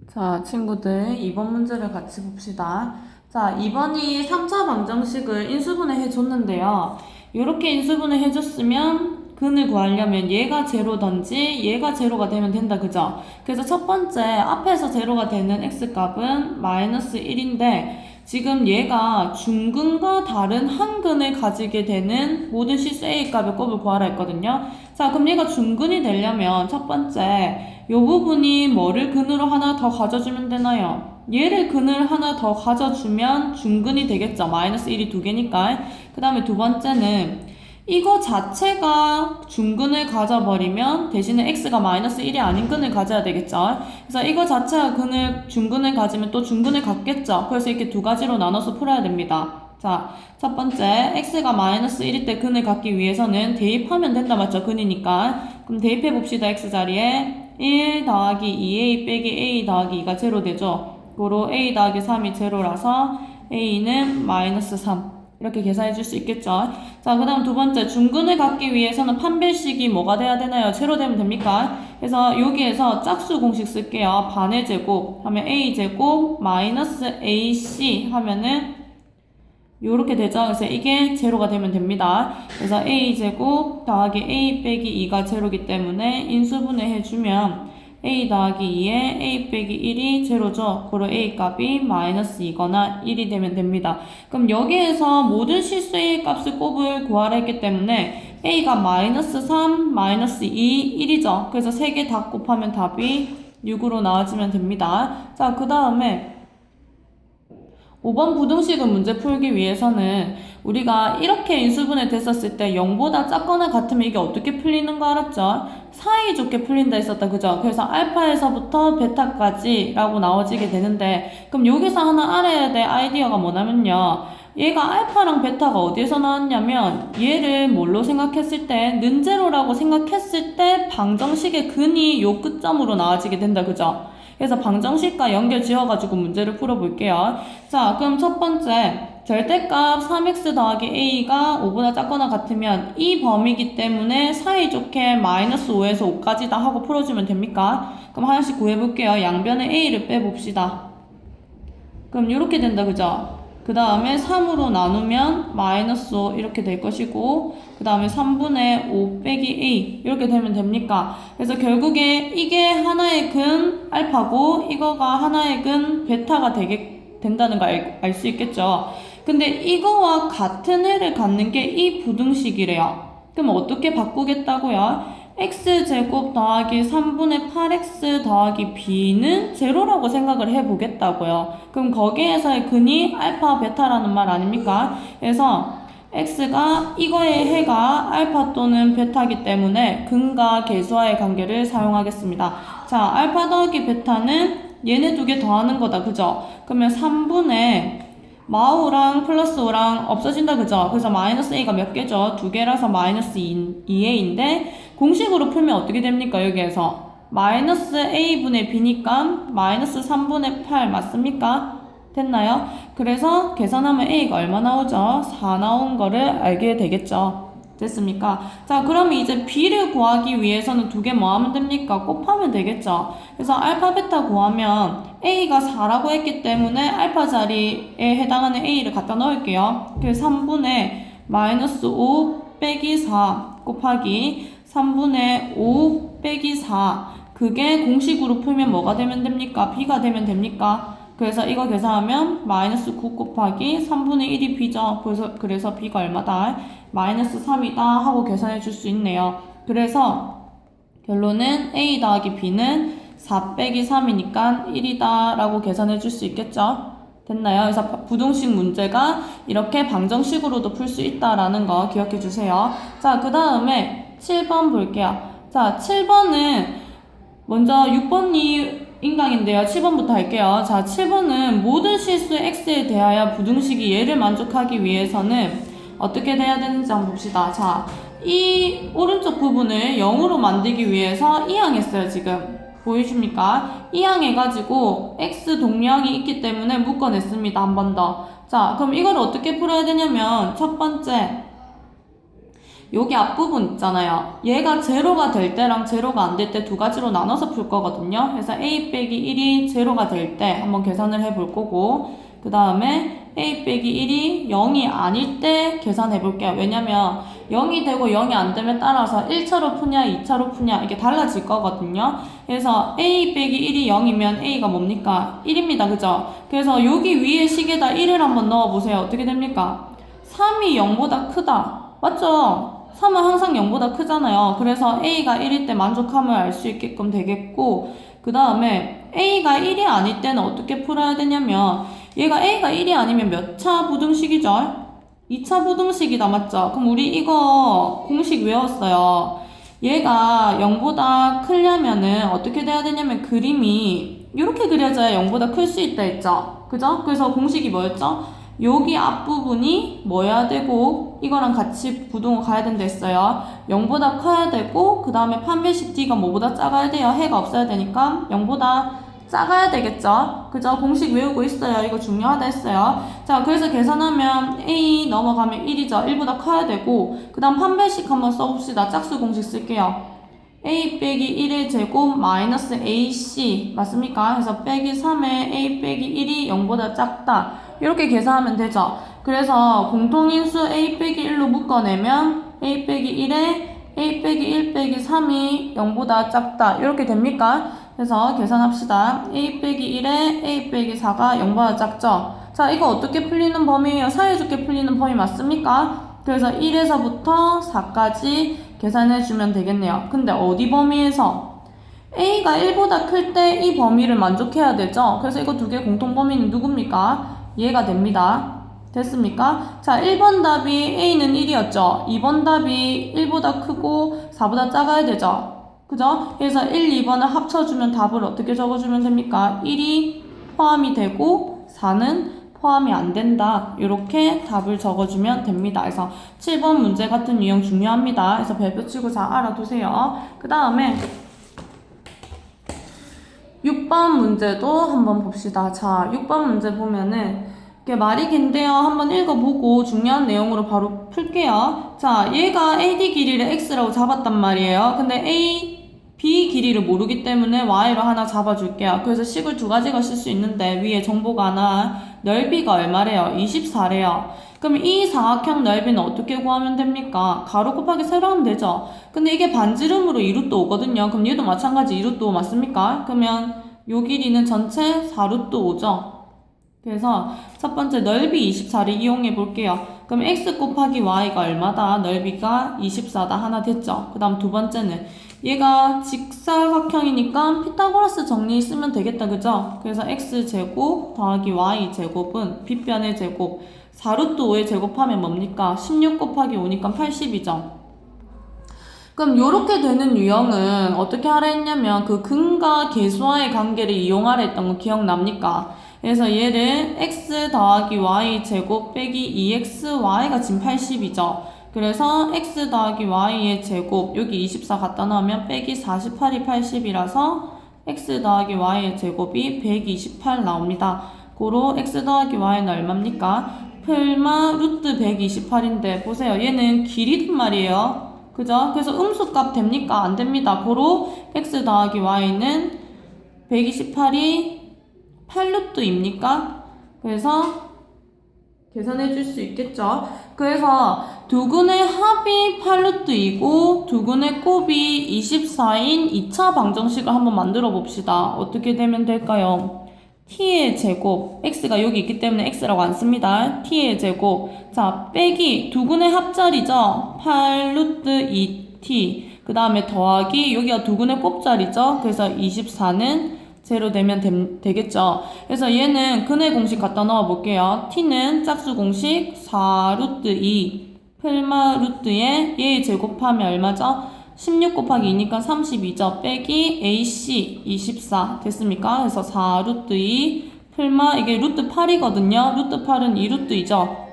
자, 친구들, 2번 문제를 같이 봅시다. 자, 2번이 3차 방정식을 인수분해 해줬는데요. 이렇게 인수분해 해줬으면 근을 구하려면 얘가 제로든지 얘가 제로가 되면 된다, 그죠? 그래서 첫 번째, 앞에서 제로가 되는 x값은 마이너스 1인데 지금 얘가 중근과 다른 한 근을 가지게 되는 모든 실수 a 값의 곱을 구하라 했거든요. 자, 그럼 얘가 중근이 되려면 첫 번째, 이 부분이 뭐를 근으로 하나 더 가져주면 되나요? 얘를 근을 하나 더 가져주면 중근이 되겠죠. 마이너스 1이 두 개니까. 그 다음에 두 번째는 이거 자체가 중근을 가져버리면 대신에 x가 마이너스 1이 아닌 근을 가져야 되겠죠. 그래서 이거 자체가 중근을 가지면 또 중근을 갖겠죠. 그래서 이렇게 두 가지로 나눠서 풀어야 됩니다. 자, 첫 번째, x가 마이너스 1일 때 근을 갖기 위해서는 대입하면 된다, 맞죠? 근이니까. 그럼 대입해 봅시다, x 자리에. 1 더하기 2a 빼기 a 더하기 2가 제로 되죠. 고로 a 더하기 3이 제로라서 a는 마이너스 3. 이렇게 계산해 줄 수 있겠죠. 자, 그 다음 두 번째, 중근을 갖기 위해서는 판별식이 뭐가 돼야 되나요? 제로 되면 됩니까? 그래서 여기에서 짝수 공식 쓸게요. 반의 제곱 하면 a제곱 마이너스 ac 하면은 요렇게 되죠. 그래서 이게 제로가 되면 됩니다. 그래서 a제곱 더하기 a 빼기 2가 제로기 때문에 인수분해 해주면 a 더하기 2에 a 빼기 1이 제로죠. 그리고 a 값이 마이너스 2거나 1이 되면 됩니다. 그럼 여기에서 모든 실수 a 값을 곱을 구하라 했기 때문에 a가 마이너스 3, 마이너스 2, 1이죠. 그래서 3개 다 곱하면 답이 6으로 나와지면 됩니다. 자, 그 다음에 5번 부등식은 문제 풀기 위해서는 우리가 이렇게 인수분해 됐었을 때 0보다 작거나 같으면 이게 어떻게 풀리는 거 알았죠? 사이좋게 풀린다 했었다, 그죠? 그래서 알파에서부터 베타까지 라고 나와지게 되는데 그럼 여기서 하나 알아야 될 아이디어가 뭐냐면요, 얘가 알파랑 베타가 어디에서 나왔냐면 얘를 뭘로 생각했을 때 는제로라고 생각했을 때 방정식의 근이 요 끝점으로 나와지게 된다, 그죠? 그래서 방정식과 연결 지어가지고 문제를 풀어볼게요. 자, 그럼 첫 번째, 절대값 3x 더하기 a가 5보다 작거나 같으면 이 범위이기 때문에 사이좋게 마이너스 5에서 5까지 다 하고 풀어주면 됩니까? 그럼 하나씩 구해볼게요. 양변에 a를 빼봅시다. 그럼 이렇게 된다, 그죠? 그 다음에 3으로 나누면 마이너스 5 이렇게 될 것이고, 그 다음에 3분의 5 빼기 a 이렇게 되면 됩니까? 그래서 결국에 이게 하나의 근 알파고 이거가 하나의 근 베타가 된다는 거 알 수 있겠죠? 근데 이거와 같은 해를 갖는 게 이 부등식이래요. 그럼 어떻게 바꾸겠다고요? x제곱 더하기 3분의 8x 더하기 b는 제로라고 생각을 해보겠다고요. 그럼 거기에서의 근이 알파, 베타라는 말 아닙니까? 그래서 x가 이거의 해가 알파 또는 베타이기 때문에 근과 계수와의 관계를 사용하겠습니다. 자, 알파 더하기 베타는 얘네 두 개 더하는 거다, 그죠? 그러면 3분의 마우랑 플러스 5랑 없어진다, 그죠? 그래서 마이너스 a가 몇 개죠? 두 개라서 마이너스 2a인데 공식으로 풀면 어떻게 됩니까? 여기에서 마이너스 a분의 b니까 마이너스 3분의 8 맞습니까? 됐나요? 그래서 계산하면 a가 얼마 나오죠? 4 나온 거를 알게 되겠죠. 됐습니까? 자, 그러면 이제 b를 구하기 위해서는 두 개 뭐 하면 됩니까? 곱하면 되겠죠. 그래서 알파, 베타 구하면 a가 4라고 했기 때문에 알파 자리에 해당하는 a를 갖다 넣을게요. 그래서 3분의 마이너스 5 빼기 4 곱하기 3분의 5 빼기 4, 그게 공식으로 풀면 뭐가 되면 됩니까? b가 되면 됩니까? 그래서 이거 계산하면 마이너스 9 곱하기 3분의 1이 b죠. 그래서 b가 얼마다? 마이너스 3이다 하고 계산해 줄 수 있네요. 그래서 결론은 a 더하기 b는 4 빼기 3이니까 1이다 라고 계산해 줄 수 있겠죠. 됐나요? 그래서 부등식 문제가 이렇게 방정식으로도 풀 수 있다라는 거 기억해 주세요. 자, 그 다음에 7번 볼게요. 자, 7번은 먼저 6번이 인강인데요. 7번부터 할게요. 자, 7번은 모든 실수 x에 대하여 부등식이 얘를 만족하기 위해서는 어떻게 돼야 되는지 한번 봅시다. 자, 이 오른쪽 부분을 0으로 만들기 위해서 이항했어요, 지금. 보이십니까? 이항해가지고 x 동량이 있기 때문에 묶어냈습니다. 한 번 더. 자, 그럼 이걸 어떻게 풀어야 되냐면 첫 번째, 여기 앞부분 있잖아요. 얘가 제로가 될 때랑 제로가 안 될 때 두 가지로 나눠서 풀 거거든요. 그래서 a 빼기 1이 제로가 될 때 한번 계산을 해볼 거고, 그 다음에 a 빼기 1이 0이 아닐 때 계산해 볼게요. 왜냐면 0이 되고 0이 안 되면 따라서 1차로 푸냐 2차로 푸냐 이게 달라질 거거든요. 그래서 a 빼기 1이 0이면 a가 뭡니까? 1입니다. 그죠? 그래서 여기 위에 식에다 1을 한번 넣어보세요. 어떻게 됩니까? 3이 0보다 크다. 맞죠? 3은 항상 0보다 크잖아요. 그래서 a가 1일 때 만족함을 알 수 있게끔 되겠고, 그 다음에 a가 1이 아닐 때는 어떻게 풀어야 되냐면, 얘가 a가 1이 아니면 몇 차 부등식이죠? 2차 부등식이다. 맞죠? 그럼 우리 이거 공식 외웠어요. 얘가 0보다 크려면은 어떻게 돼야 되냐면 그림이 이렇게 그려져야 0보다 클 수 있다 했죠? 그죠? 그래서 공식이 뭐였죠? 여기 앞부분이 뭐여야 되고 이거랑 같이 부등호 가야 된다 했어요. 0보다 커야 되고 그 다음에 판별식 D가 뭐보다 작아야 돼요. 해가 없어야 되니까 0보다 작아야 되겠죠. 그죠? 공식 외우고 있어요. 이거 중요하다 했어요. 자, 그래서 계산하면 A 넘어가면 1이죠. 1보다 커야 되고 그 다음 판별식 한번 써봅시다. 짝수 공식 쓸게요. A 빼기 1의 제곱 마이너스 AC 맞습니까? 그래서 빼기 3에 A 빼기 1이 0보다 작다. 이렇게 계산하면 되죠. 그래서 공통인수 A 빼기 1로 묶어내면 A 빼기 1에 A 빼기 1 빼기 3이 0보다 작다. 이렇게 됩니까? 그래서 계산합시다. A 빼기 1에 A 빼기 4가 0보다 작죠? 자, 이거 어떻게 풀리는 범위예요? 사이좋게 풀리는 범위 맞습니까? 그래서 1에서부터 4까지 계산해주면 되겠네요. 근데 어디 범위에서? A가 1보다 클 때 이 범위를 만족해야 되죠? 그래서 이거 두 개 공통 범위는 누굽니까? 얘가 됩니다. 됐습니까? 자, 1번 답이 A는 1이었죠? 2번 답이 1보다 크고 4보다 작아야 되죠? 그죠? 그래서 1, 2번을 합쳐주면 답을 어떻게 적어주면 됩니까? 1이 포함이 되고 4는 포함이 안 된다. 이렇게 답을 적어주면 됩니다. 그래서 7번 문제 같은 유형 중요합니다. 그래서 별표 치고 잘 알아두세요. 그 다음에 6번 문제도 한번 봅시다. 자, 6번 문제 보면은 이게 말이 긴데요. 한번 읽어보고 중요한 내용으로 바로 풀게요. 자, 얘가 AD 길이를 X라고 잡았단 말이에요. 근데 B 길이를 모르기 때문에 Y로 하나 잡아줄게요. 그래서 식을 두 가지가 쓸 수 있는데 위에 정보가 하나 넓이가 얼마래요? 24래요. 그럼 이 사각형 넓이는 어떻게 구하면 됩니까? 가로 곱하기 세로 하면 되죠. 근데 이게 반지름으로 2루트 오거든요. 그럼 얘도 마찬가지 2루트 5 맞습니까? 그러면 요 길이는 전체 4루트 5죠. 그래서 첫 번째 넓이 24를 이용해 볼게요. 그럼 x 곱하기 y가 얼마다? 넓이가 24다. 하나 됐죠. 그 다음 두 번째는 얘가 직사각형이니까 피타고라스 정리 쓰면 되겠다. 그죠? 그래서 x제곱 더하기 y제곱은 빗변의 제곱 4루트 5의 제곱하면 뭡니까? 16 곱하기 5니까 80이죠. 그럼 요렇게 되는 유형은 어떻게 하라 했냐면 그 근과 계수와의 관계를 이용하라 했던 거 기억납니까? 그래서 얘를 x 더하기 y 제곱 빼기 2xy가 지금 80이죠. 그래서 x 더하기 y의 제곱 여기 24 갖다 넣으면 빼기 48이 80이라서 x 더하기 y의 제곱이 128 나옵니다. 고로 x 더하기 y는 얼마입니까? 풀마 루트 128인데 보세요. 얘는 길이란 말이에요. 그죠? 그래서 음수값 됩니까? 안 됩니다. 고로 x 더하기 y는 128이 8루트입니까? 그래서 계산해 줄 수 있겠죠? 그래서 두근의 합이 8루트이고 두근의 곱이 24인 2차 방정식을 한번 만들어 봅시다. 어떻게 되면 될까요? t의 제곱, x가 여기 있기 때문에 x라고 안 씁니다. t의 제곱, 자 빼기 두근의 합자리죠? 8루트 2t 그 다음에 더하기 여기가 두근의 곱자리죠? 그래서 24는 제로 되면 되겠죠. 그래서 얘는 근의 공식 갖다 넣어 볼게요. t는 짝수 공식 4루트 2 풀마 루트에 얘 제곱하면 얼마죠? 16 곱하기 2니까 32죠. 빼기 AC 24 됐습니까? 그래서 4루트 2 풀마 이게 루트 8이거든요. 루트 8은 2루트이죠.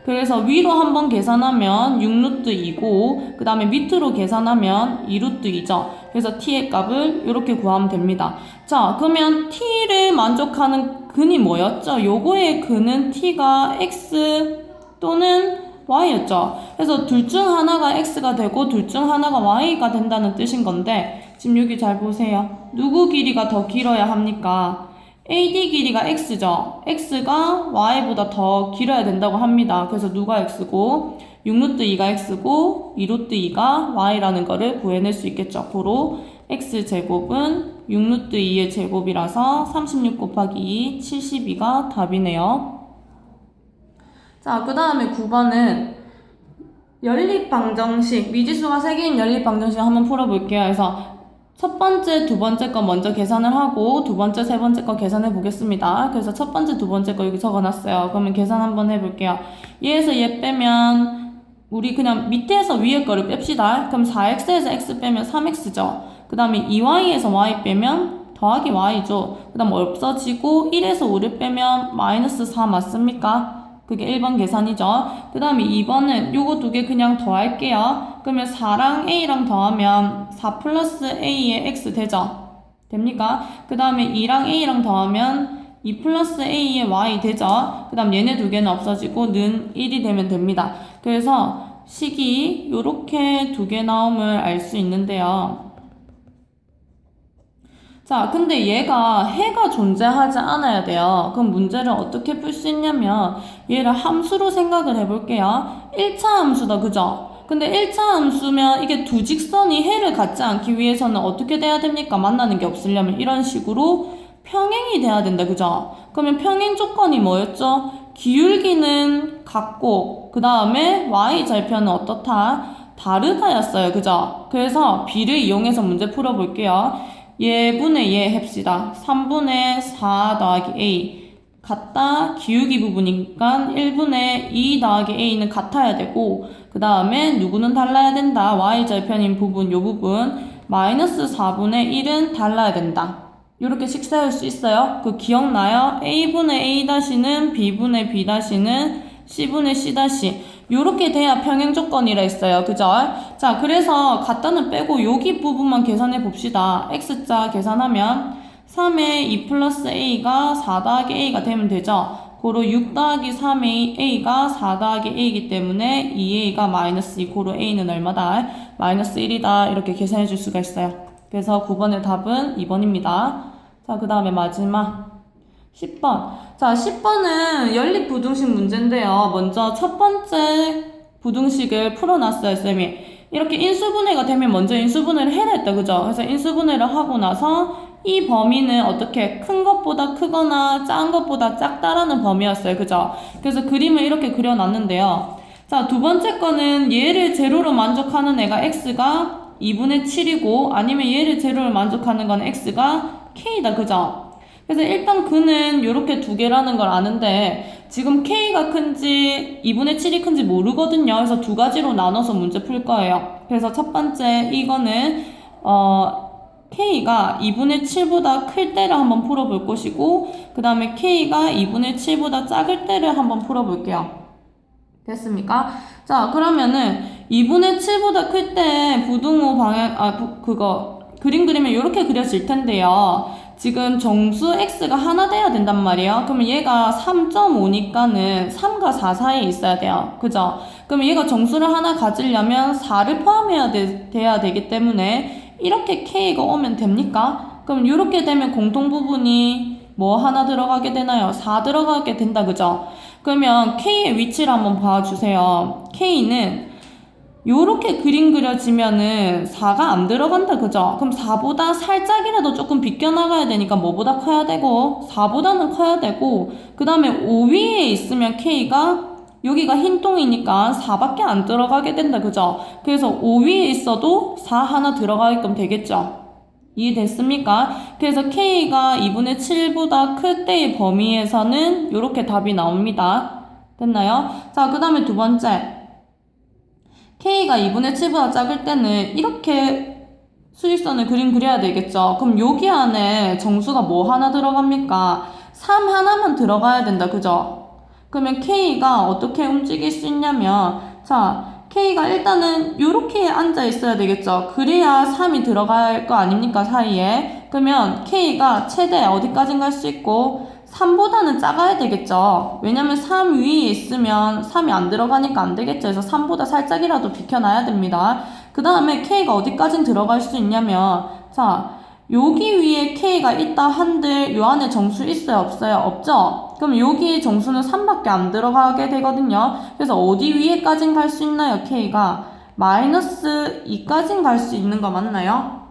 그래서 위로 한번 계산하면 6루트 2고 그 다음에 밑으로 계산하면 2루트 2죠. 그래서 t의 값을 이렇게 구하면 됩니다. 자, 그러면 t를 만족하는 근이 뭐였죠? 요거의 근은 t가 x 또는 y였죠. 그래서 둘 중 하나가 x가 되고 둘 중 하나가 y가 된다는 뜻인 건데 지금 여기 잘 보세요. 누구 길이가 더 길어야 합니까? AD 길이가 x죠. x가 y보다 더 길어야 된다고 합니다. 그래서 누가 x고 6루트 2가 x고 2루트 2가 y라는 거를 구해낼 수 있겠죠. 고로 x제곱은 6루트 2의 제곱이라서 36 곱하기 2, 72가 답이네요. 자, 그 다음에 9번은 연립방정식, 미지수가 3개인 연립방정식 한번 풀어볼게요. 그래서 첫 번째, 두 번째 거 먼저 계산을 하고 두 번째, 세 번째 거 계산해 보겠습니다. 그래서 첫 번째, 두 번째 거 여기 적어놨어요. 그러면 계산 한번 해볼게요. 얘에서 얘 빼면 우리 그냥 밑에서 위에 거를 뺍시다. 그럼 4x에서 x 빼면 3x죠. 그 다음에 2y에서 y 빼면 더하기 y죠. 그 다음 없어지고 1에서 5를 빼면 마이너스 4 맞습니까? 그게 1번 계산이죠. 그 다음에 2번은 요거 두 개 그냥 더할게요. 그러면 4랑 a랑 더하면 4 플러스 a의 x 되죠? 됩니까? 그 다음에 2랑 a랑 더하면 2 플러스 a의 y 되죠? 그 다음 얘네 두 개는 없어지고 는 1이 되면 됩니다. 그래서 식이 요렇게 두 개 나옴을 알 수 있는데요. 자, 근데 얘가 해가 존재하지 않아야 돼요. 그럼 문제를 어떻게 풀 수 있냐면 얘를 함수로 생각을 해볼게요. 1차 함수다, 그죠? 근데 1차 함수면 이게 두 직선이 해를 갖지 않기 위해서는 어떻게 돼야 됩니까? 만나는 게 없으려면 이런 식으로 평행이 돼야 된다, 그죠? 그러면 평행 조건이 뭐였죠? 기울기는 같고 그 다음에 y절편은 어떻다? 다르다였어요, 그죠? 그래서 b를 이용해서 문제 풀어볼게요. 얘분의 얘 합시다. 3분의 4 더하기 a 같다. 기울기 부분이니까 1분의 2 더하기 a는 같아야 되고 그 다음에 누구는 달라야 된다. y절편인 부분, 요 부분 마이너스 4분의 1은 달라야 된다. 이렇게 식세울 수 있어요. 그 기억나요? a분의 a-는 b분의 b-는 c분의 c- 요렇게 돼야 평행 조건이라 했어요. 그죠? 자, 그래서 갖다는 빼고 여기 부분만 계산해 봅시다. x자 계산하면 3의 2 플러스 a가 4 더하기 a가 되면 되죠. 고로 6 더하기 3의 a가 4 더하기 a이기 때문에 2a가 마이너스 2, 고로 a는 얼마다? 마이너스 1이다. 이렇게 계산해 줄 수가 있어요. 그래서 9번의 답은 2번입니다. 자, 그 다음에 마지막 10번. 자, 10번은 연립부등식 문제인데요. 먼저 첫 번째 부등식을 풀어놨어요, 쌤이. 이렇게 인수분해가 되면 먼저 인수분해를 해야 했다, 그죠? 그래서 인수분해를 하고 나서 이 범위는 어떻게 큰 것보다 크거나 작은 것보다 작다라는 범위였어요, 그죠? 그래서 그림을 이렇게 그려놨는데요. 자, 두 번째 거는 얘를 제로로 만족하는 애가 x가 2분의 7이고 아니면 얘를 제로로 만족하는 건 x가 k다, 그죠? 그래서 일단 그는 이렇게 두 개라는 걸 아는데 지금 k가 큰지 2분의 7이 큰지 모르거든요. 그래서 두 가지로 나눠서 문제 풀 거예요. 그래서 첫 번째 이거는 k가 2분의 7보다 클 때를 한번 풀어볼 것이고 그 다음에 k가 2분의 7보다 작을 때를 한번 풀어볼게요. 됐습니까? 자, 그러면은 2분의 7보다 클 때 부등호 방향 그림 그리면 이렇게 그려질 텐데요. 지금 정수 x가 하나 돼야 된단 말이에요. 그러면 얘가 3.5니까는 3과 4 사이에 있어야 돼요. 그죠? 그러면 얘가 정수를 하나 가지려면 4를 포함해야 돼야 되기 때문에 이렇게 k가 오면 됩니까? 그럼 이렇게 되면 공통 부분이 뭐 하나 들어가게 되나요? 4 들어가게 된다. 그죠? 그러면 k의 위치를 한번 봐주세요. k는 요렇게 그림 그려지면은 4가 안 들어간다, 그죠? 그럼 4보다 살짝이라도 조금 비껴나가야 되니까 뭐보다 커야 되고 4보다는 커야 되고 그 다음에 5 위에 있으면 k가 여기가 흰 똥이니까 4밖에 안 들어가게 된다, 그죠? 그래서 5 위에 있어도 4 하나 들어가게끔 되겠죠? 이해됐습니까? 그래서 k가 2분의 7보다 클 때의 범위에서는 이렇게 답이 나옵니다. 됐나요? 자, 그 다음에 두 번째 k가 2분의 7보다 작을 때는 이렇게 수직선을 그려야 되겠죠. 그럼 여기 안에 정수가 뭐 하나 들어갑니까? 3 하나만 들어가야 된다, 그죠? 그러면 k가 어떻게 움직일 수 있냐면 자, k가 일단은 이렇게 앉아 있어야 되겠죠. 그래야 3이 들어갈 거 아닙니까, 사이에. 그러면 k가 최대 어디까지 갈 수 있고 3보다는 작아야 되겠죠. 왜냐면 3 위에 있으면 3이 안 들어가니까 안 되겠죠. 그래서 3보다 살짝이라도 비켜놔야 됩니다. 그 다음에 K가 어디까진 들어갈 수 있냐면, 자, 여기 위에 K가 있다 한들 요 안에 정수 있어요? 없어요? 없죠? 그럼 여기 정수는 3밖에 안 들어가게 되거든요. 그래서 어디 위에까진 갈 수 있나요? K가 마이너스 2까진 갈 수 있는 거 맞나요?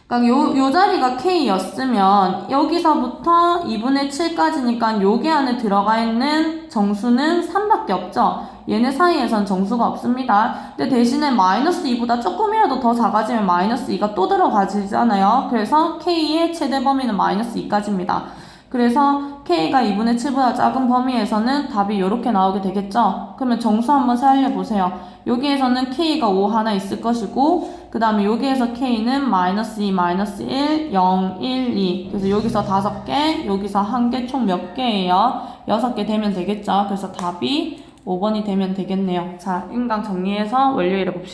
그러니까 요 자리가 K였으면 여기서부터 2분의 7까지니까 여기 안에 들어가 있는 정수는 3밖에 없죠. 얘네 사이에선 정수가 없습니다. 근데 대신에 마이너스 2보다 조금이라도 더 작아지면 마이너스 2가 또 들어가지잖아요. 그래서 K의 최대 범위는 마이너스 2까지입니다. 그래서 K가 2분의 7보다 작은 범위에서는 답이 이렇게 나오게 되겠죠. 그러면 정수 한번 살려보세요. 여기에서는 K가 5 하나 있을 것이고 그 다음에 여기에서 K는 마이너스 2, 마이너스 1, 0, 1, 2 그래서 여기서 5개, 여기서 1개 총 몇 개예요? 6개 되면 되겠죠. 그래서 답이 5번이 되면 되겠네요. 자, 인강 정리해서 원료일해 봅시다.